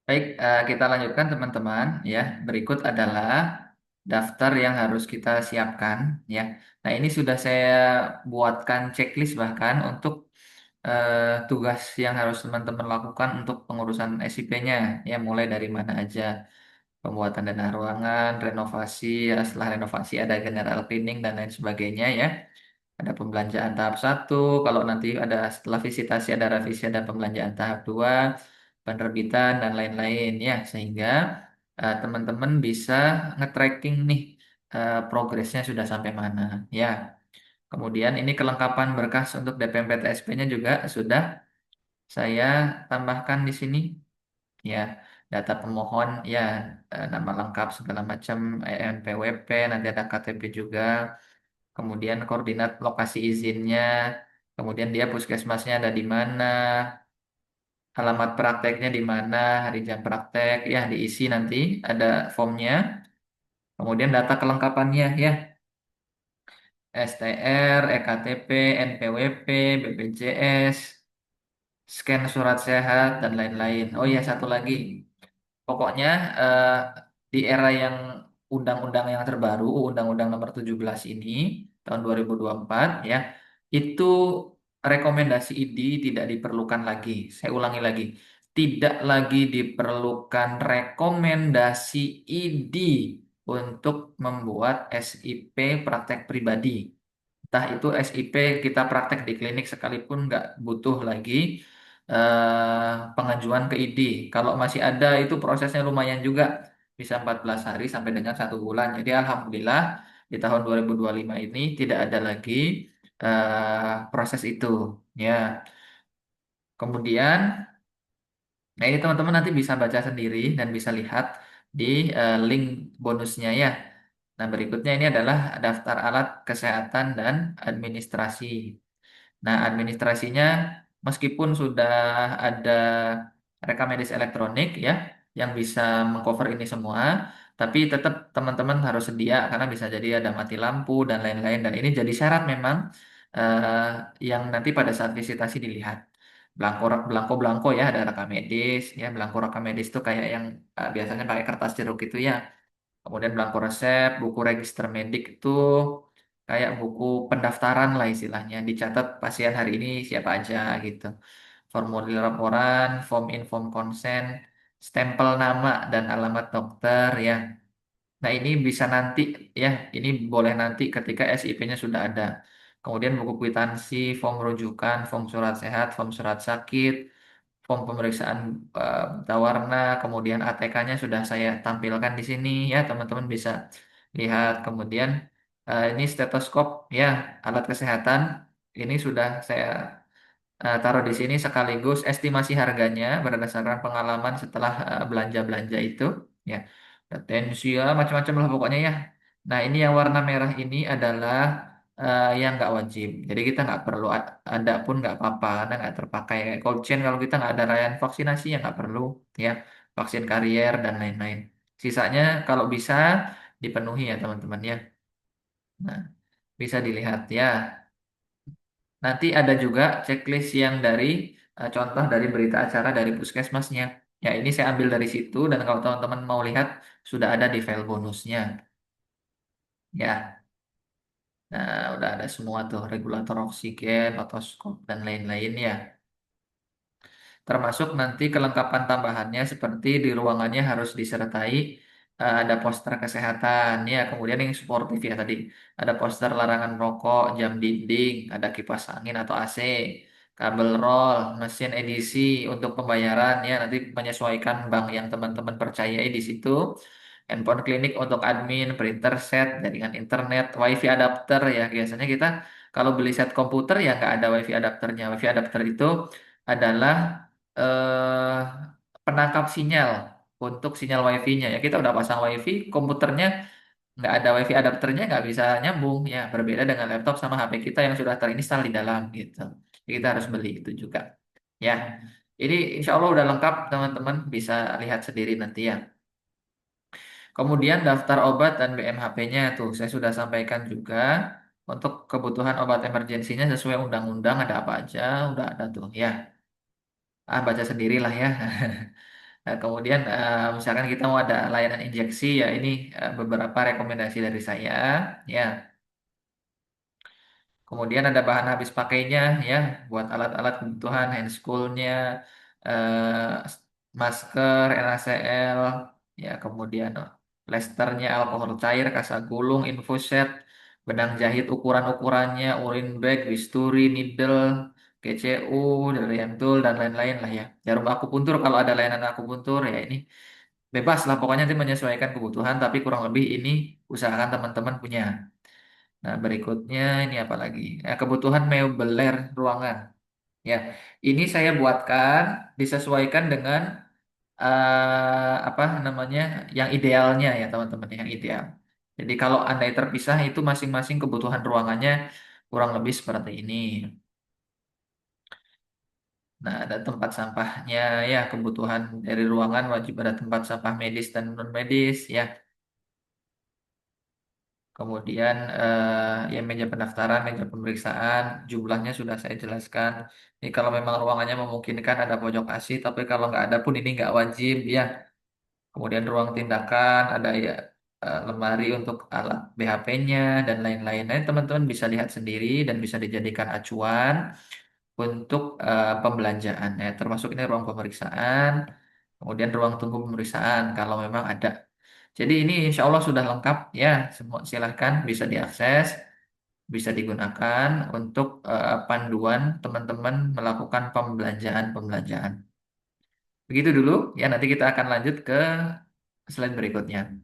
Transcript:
Baik, kita lanjutkan teman-teman ya. Berikut adalah daftar yang harus kita siapkan ya. Nah, ini sudah saya buatkan checklist bahkan untuk tugas yang harus teman-teman lakukan untuk pengurusan SIP-nya ya, mulai dari mana aja. Pembuatan dana ruangan, renovasi, ya, setelah renovasi ada general cleaning dan lain sebagainya ya. Ada pembelanjaan tahap satu, kalau nanti ada setelah visitasi ada revisi, ada pembelanjaan tahap 2, penerbitan dan lain-lain ya, sehingga teman-teman bisa nge-tracking nih progresnya sudah sampai mana ya. Kemudian ini kelengkapan berkas untuk DPMPTSP-nya juga sudah saya tambahkan di sini ya. Data pemohon ya, nama lengkap segala macam, NPWP, nanti ada KTP juga. Kemudian koordinat lokasi izinnya, kemudian dia puskesmasnya ada di mana, alamat prakteknya di mana, hari jam praktek, ya diisi nanti ada formnya, kemudian data kelengkapannya ya, STR, EKTP, NPWP, BPJS, scan surat sehat dan lain-lain. Oh iya, satu lagi. Pokoknya eh, di era yang undang-undang yang terbaru, Undang-Undang Nomor 17 ini tahun 2024 ya, itu rekomendasi ID tidak diperlukan lagi. Saya ulangi lagi, tidak lagi diperlukan rekomendasi ID untuk membuat SIP praktek pribadi. Entah itu SIP kita praktek di klinik sekalipun nggak butuh lagi pengajuan ke ID. Kalau masih ada itu prosesnya lumayan juga, bisa 14 hari sampai dengan 1 bulan. Jadi alhamdulillah di tahun 2025 ini tidak ada lagi proses itu. Ya, kemudian, nah ini teman-teman nanti bisa baca sendiri dan bisa lihat di link bonusnya ya. Nah, berikutnya ini adalah daftar alat kesehatan dan administrasi. Nah, administrasinya meskipun sudah ada rekam medis elektronik ya yang bisa mengcover ini semua, tapi tetap teman-teman harus sedia karena bisa jadi ada mati lampu dan lain-lain, dan ini jadi syarat memang eh, yang nanti pada saat visitasi dilihat. Belangko belangko belangko ya, ada rekam medis ya, belangko rekam medis itu kayak yang biasanya pakai kertas jeruk itu ya. Kemudian belangko resep, buku register medik itu kayak buku pendaftaran lah istilahnya. Dicatat pasien hari ini siapa aja gitu. Formulir laporan, form inform consent, stempel nama dan alamat dokter ya. Nah, ini bisa nanti ya, ini boleh nanti ketika SIP-nya sudah ada. Kemudian buku kwitansi, form rujukan, form surat sehat, form surat sakit, form pemeriksaan tawarna, kemudian ATK-nya sudah saya tampilkan di sini ya, teman-teman bisa lihat. Kemudian ini stetoskop ya, alat kesehatan. Ini sudah saya taruh di sini sekaligus estimasi harganya berdasarkan pengalaman setelah belanja-belanja itu ya. Tensi ya, macam-macam lah pokoknya ya. Nah, ini yang warna merah ini adalah yang nggak wajib. Jadi kita nggak perlu ada pun nggak apa-apa, karena nggak terpakai. Kayak cold chain kalau kita nggak ada rayaan vaksinasi ya nggak perlu ya. Vaksin karier dan lain-lain. Sisanya kalau bisa dipenuhi ya teman-teman ya. Nah, bisa dilihat ya. Nanti ada juga checklist yang dari contoh dari berita acara dari puskesmasnya. Ya, ini saya ambil dari situ dan kalau teman-teman mau lihat sudah ada di file bonusnya. Ya, nah udah ada semua tuh regulator oksigen, otoskop dan lain-lain ya. Termasuk nanti kelengkapan tambahannya seperti di ruangannya harus disertai ada poster kesehatan ya, kemudian yang sportif ya tadi ada poster larangan rokok, jam dinding, ada kipas angin atau AC, kabel roll, mesin edisi untuk pembayaran ya, nanti menyesuaikan bank yang teman-teman percayai di situ. Handphone klinik untuk admin, printer set, jaringan internet, wifi adapter ya. Biasanya kita kalau beli set komputer ya nggak ada wifi adapternya. Wifi adapter itu adalah eh, penangkap sinyal untuk sinyal wifi-nya ya. Kita udah pasang wifi, komputernya nggak ada wifi adapternya nggak bisa nyambung ya. Berbeda dengan laptop sama HP kita yang sudah terinstal di dalam gitu. Jadi kita harus beli itu juga ya. Ini insya Allah udah lengkap teman-teman, bisa lihat sendiri nanti ya. Kemudian daftar obat dan BMHP-nya tuh saya sudah sampaikan juga, untuk kebutuhan obat emergensinya sesuai undang-undang ada apa aja udah ada tuh ya. Baca sendirilah ya. Kemudian misalkan kita mau ada layanan injeksi ya ini beberapa rekomendasi dari saya ya. Kemudian ada bahan habis pakainya ya buat alat-alat kebutuhan handscoolnya, masker, NaCl, ya kemudian plesternya, alkohol cair, kasa gulung, infuset, benang jahit ukuran-ukurannya, urin bag, bisturi, needle, GCU, delian tool dan lain-lain lah ya. Jarum akupuntur kalau ada layanan akupuntur ya ini bebas lah pokoknya nanti menyesuaikan kebutuhan tapi kurang lebih ini usahakan teman-teman punya. Nah, berikutnya ini apa lagi? Kebutuhan meubeler ruangan. Ya, ini saya buatkan disesuaikan dengan apa namanya yang idealnya ya teman-teman yang ideal. Jadi kalau andai terpisah itu masing-masing kebutuhan ruangannya kurang lebih seperti ini. Nah, ada tempat sampahnya ya kebutuhan dari ruangan wajib ada tempat sampah medis dan non medis ya. Kemudian ya meja pendaftaran, meja pemeriksaan, jumlahnya sudah saya jelaskan. Ini kalau memang ruangannya memungkinkan ada pojok AC, tapi kalau nggak ada pun ini nggak wajib ya. Kemudian ruang tindakan, ada ya lemari untuk alat BHP-nya dan lain-lain. Nah, teman-teman bisa lihat sendiri dan bisa dijadikan acuan untuk pembelanjaan. Ya, termasuk ini ruang pemeriksaan, kemudian ruang tunggu pemeriksaan kalau memang ada. Jadi ini insya Allah sudah lengkap ya. Semua silahkan bisa diakses, bisa digunakan untuk panduan teman-teman melakukan pembelanjaan-pembelanjaan. Begitu dulu ya. Nanti kita akan lanjut ke slide berikutnya.